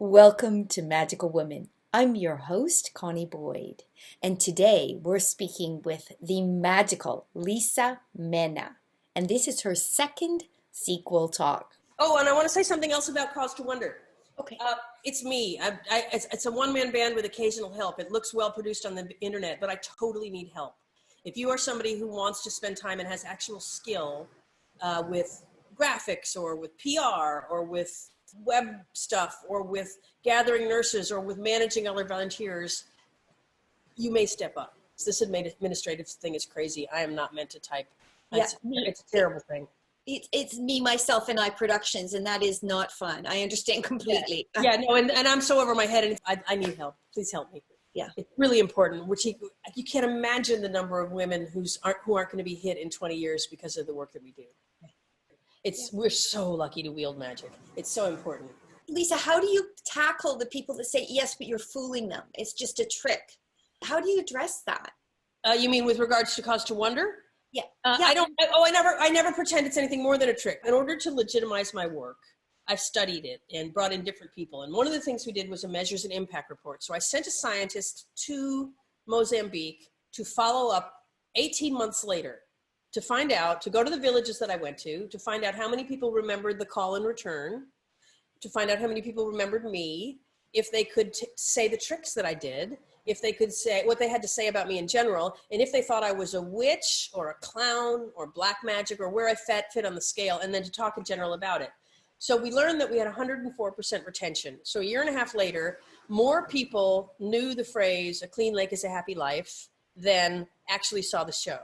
Welcome to Magical Women. I'm your host, Connie Boyd, and today we're speaking with the magical Lisa Menna, and this is her second sequel talk. Oh, and I want to say something else about Cause to Wonder. Okay. It's me. It's a one-man band with occasional help. It looks well produced on the internet, but I totally need help. If you are somebody who wants to spend time and has actual skill with graphics or with PR or with web stuff or with gathering nurses or with managing other volunteers, you may step up. This administrative thing is crazy. I am not meant to type. It's a terrible thing. It's me, myself, and I productions, and that is not fun. I understand completely. Yeah, no, and I'm so over my head, and I need help. Please help me. Yeah, it's really important. You can't imagine the number of women who aren't going to be hit in 20 years because of the work that we do. We're so lucky to wield magic. It's so important. Lisa, how do you tackle the people that say yes, but you're fooling them? It's just a trick. How do you address that? You mean with regards to Cause to Wonder? Yeah. I never pretend it's anything more than a trick. In order to legitimize my work, I've studied it and brought in different people. And one of the things we did was a measures and impact report. So I sent a scientist to Mozambique to follow up 18 months later to find out, to go to the villages that I went to find out how many people remembered the call and return, to find out how many people remembered me, if they could say the tricks that I did, if they could say what they had to say about me in general, and if they thought I was a witch or a clown or black magic or where I fit on the scale, and then to talk in general about it. So we learned that we had 104% retention. So a year and a half later, more people knew the phrase, "A clean lake is a happy life," than actually saw the show.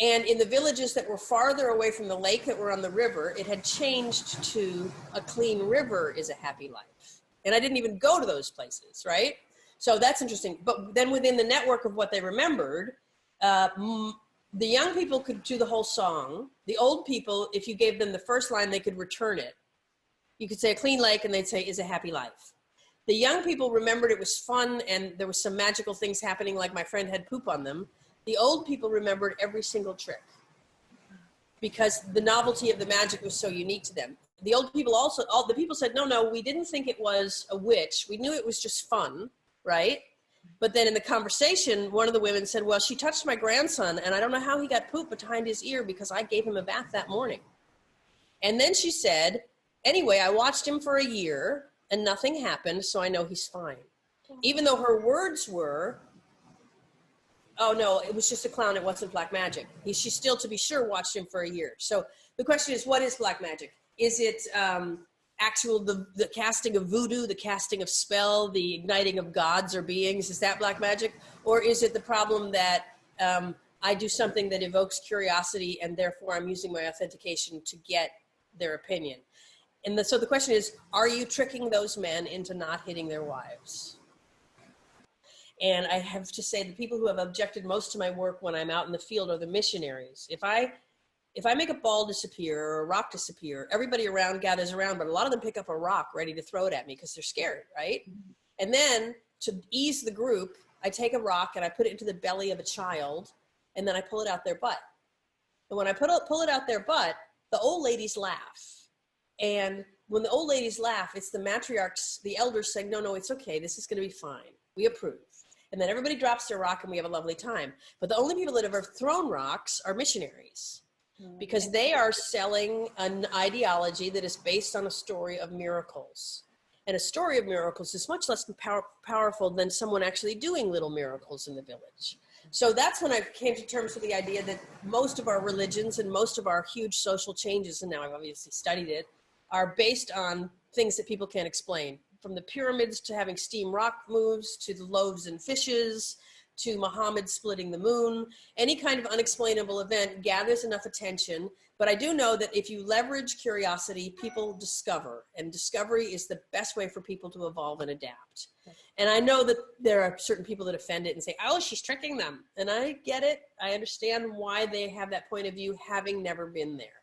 And in the villages that were farther away from the lake that were on the river, it had changed to "A clean river is a happy life." And I didn't even go to those places, right? So that's interesting. But then within the network of what they remembered, the young people could do the whole song. The old people, if you gave them the first line, they could return it. You could say "A clean lake," and they'd say "is a happy life." The young people remembered it was fun and there was some magical things happening, like my friend had poop on them. The old people remembered every single trick because the novelty of the magic was so unique to them. The old people also, all the people said, no, we didn't think it was a witch. We knew it was just fun, right? But then in the conversation, one of the women said, well, she touched my grandson and I don't know how he got poop behind his ear because I gave him a bath that morning. And then she said, anyway, I watched him for a year and nothing happened, so I know he's fine. Even though her words were, oh no, it was just a clown, it wasn't black magic. She still, to be sure, watched him for a year. So the question is, what is black magic? Is it the casting of voodoo, the casting of spell, the igniting of gods or beings? Is that black magic? Or is it the problem that I do something that evokes curiosity and therefore I'm using my authentication to get their opinion? And so the question is, are you tricking those men into not hitting their wives? And I have to say the people who have objected most to my work when I'm out in the field are the missionaries. If I make a ball disappear or a rock disappear, everybody around gathers around, but a lot of them pick up a rock ready to throw it at me because they're scared, right? And then to ease the group, I take a rock and I put it into the belly of a child and then I pull it out their butt. And when I pull it out their butt, the old ladies laugh. And when the old ladies laugh, it's the matriarchs, the elders saying, no, it's okay. This is going to be fine. We approve. And then everybody drops their rock and we have a lovely time. But the only people that have ever thrown rocks are missionaries because they are selling an ideology that is based on a story of miracles. And a story of miracles is much less powerful than someone actually doing little miracles in the village. So that's when I came to terms with the idea that most of our religions and most of our huge social changes, and now I've obviously studied it, are based on things that people can't explain. From the pyramids to having steam rock moves, to the loaves and fishes, to Muhammad splitting the moon. Any kind of unexplainable event gathers enough attention. But I do know that if you leverage curiosity, people discover. And discovery is the best way for people to evolve and adapt. And I know that there are certain people that offend it and say, oh, she's tricking them. And I get it. I understand why they have that point of view, having never been there.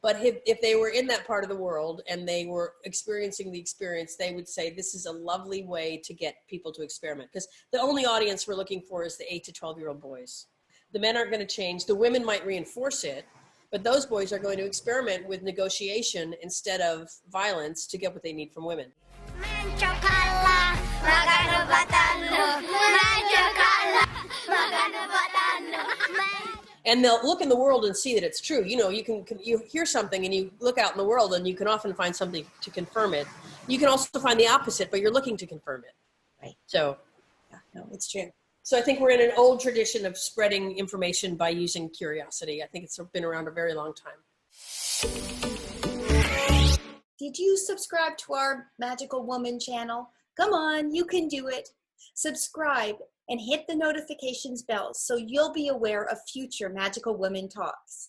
But if they were in that part of the world and they were experiencing the experience, they would say this is a lovely way to get people to experiment. Because the only audience we're looking for is the 8 to 12-year-old boys. The men aren't going to change. The women might reinforce it, but those boys are going to experiment with negotiation instead of violence to get what they need from women. And they'll look in the world and see that it's true. You know, you hear something and you look out in the world and you can often find something to confirm it. You can also find the opposite, but you're looking to confirm it. Right. So, yeah, no, it's true. So I think we're in an old tradition of spreading information by using curiosity. I think it's been around a very long time. Did you subscribe to our Magical Woman channel? Come on, you can do it. Subscribe and hit the notifications bell so you'll be aware of future Magical Women talks.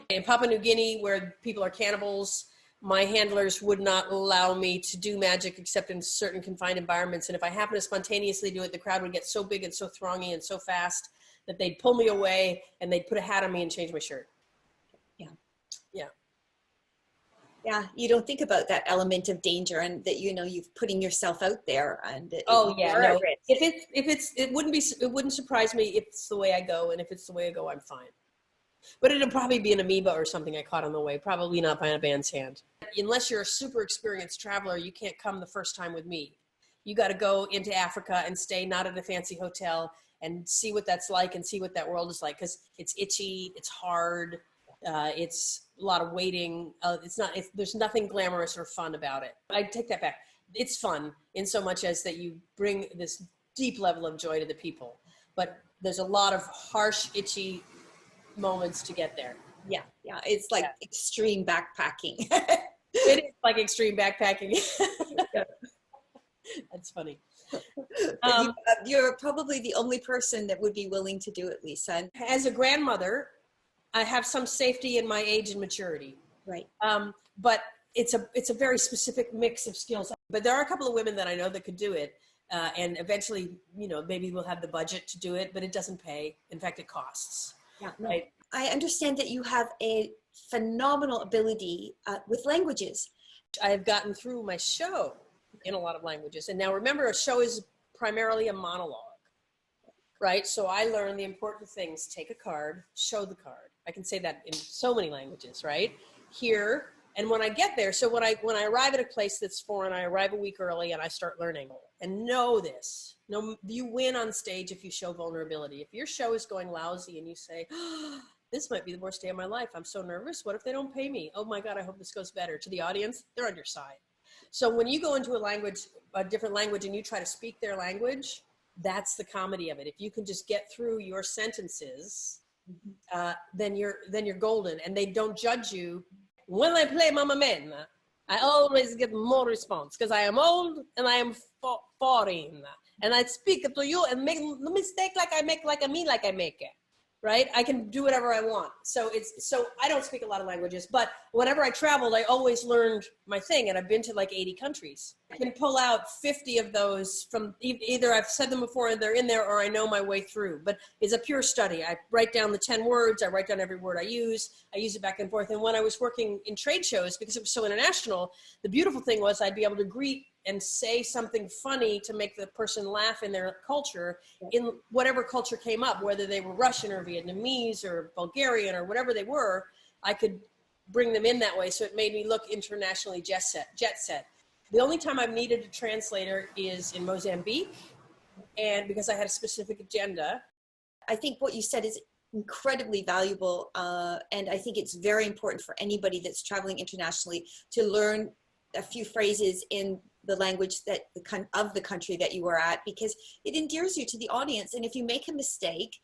In Papua New Guinea, where people are cannibals, my handlers would not allow me to do magic except in certain confined environments. And if I happened to spontaneously do it, the crowd would get so big and so throngy and so fast that they'd pull me away and they'd put a hat on me and change my shirt. Yeah. Yeah. Yeah, you don't think about that element of danger and that, you know, you're putting yourself out there. And oh yeah, no. It wouldn't surprise me if it's the way I go, and if it's the way I go, I'm fine. But it'll probably be an amoeba or something I caught on the way, probably not by a man's hand. Unless you're a super experienced traveler, you can't come the first time with me. You got to go into Africa and stay not at a fancy hotel and see what that's like and see what that world is like, because it's itchy, it's hard, it's a lot of waiting. There's nothing glamorous or fun about it. I take that back. It's fun in so much as that you bring this deep level of joy to the people, but there's a lot of harsh, itchy moments to get there. Yeah, it's like extreme backpacking. It is like extreme backpacking. That's funny. You're probably the only person that would be willing to do it, Lisa. As a grandmother, I have some safety in my age and maturity. Right. But it's a very specific mix of skills. But there are a couple of women that I know that could do it. And eventually, you know, maybe we'll have the budget to do it, but it doesn't pay. In fact, it costs. Yeah, right. I understand that you have a phenomenal ability with languages. I have gotten through my show in a lot of languages. And now remember, a show is primarily a monologue, right? So I learned the important things. Take a card, show the card. I can say that in so many languages, right? Here, and when I get there, so when I arrive at a place that's foreign, I arrive a week early and I start learning. And know this, you win on stage if you show vulnerability. If your show is going lousy and you say, oh, this might be the worst day of my life, I'm so nervous, what if they don't pay me? Oh my God, I hope this goes better. To the audience, they're on your side. So when you go into a different language, and you try to speak their language, that's the comedy of it. If you can just get through your sentences, then you're golden, and they don't judge you. When I play Mama Menna, I always get more response because I am old and I am foreign, and I speak to you and make the mistake like I make it. Right? I can do whatever I want. So I don't speak a lot of languages, but whenever I traveled, I always learned my thing, and I've been to like 80 countries. I can pull out 50 of those from either I've said them before and they're in there, or I know my way through, but it's a pure study. I write down the 10 words. I write down every word I use it back and forth. And when I was working in trade shows, because it was so international, the beautiful thing was I'd be able to greet and say something funny to make the person laugh in their culture, in whatever culture came up, whether they were Russian or Vietnamese or Bulgarian or whatever they were, I could bring them in that way. So it made me look internationally jet set. The only time I've needed a translator is in Mozambique, and because I had a specific agenda. I think what you said is incredibly valuable, and I think it's very important for anybody that's traveling internationally to learn a few phrases in the language of the country that you are at, because it endears you to the audience. And if you make a mistake,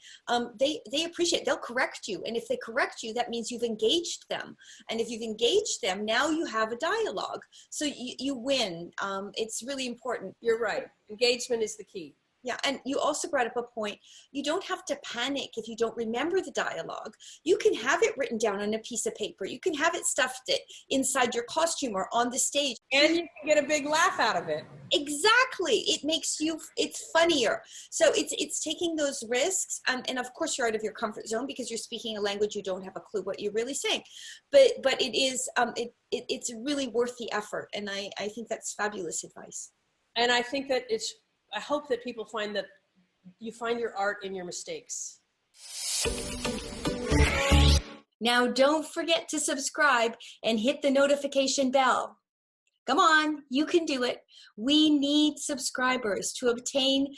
they appreciate it. They'll correct you. And if they correct you, that means you've engaged them. And if you've engaged them, now you have a dialogue. So you win. It's really important. You're right. Engagement is the key. Yeah, and you also brought up a point. You don't have to panic if you don't remember the dialogue. You can have it written down on a piece of paper. You can have it stuffed inside your costume or on the stage. And you can get a big laugh out of it. Exactly. It makes it's funnier. So it's taking those risks. And of course, you're out of your comfort zone because you're speaking a language you don't have a clue what you're really saying. But it is, it's really worth the effort. And I think that's fabulous advice. And I think that I hope that people find that you find your art in your mistakes. Now, don't forget to subscribe and hit the notification bell. Come on, you can do it. We need subscribers to obtain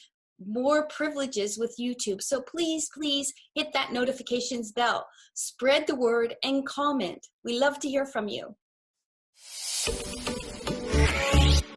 more privileges with YouTube. So please, please hit that notifications bell. Spread the word and comment. We love to hear from you.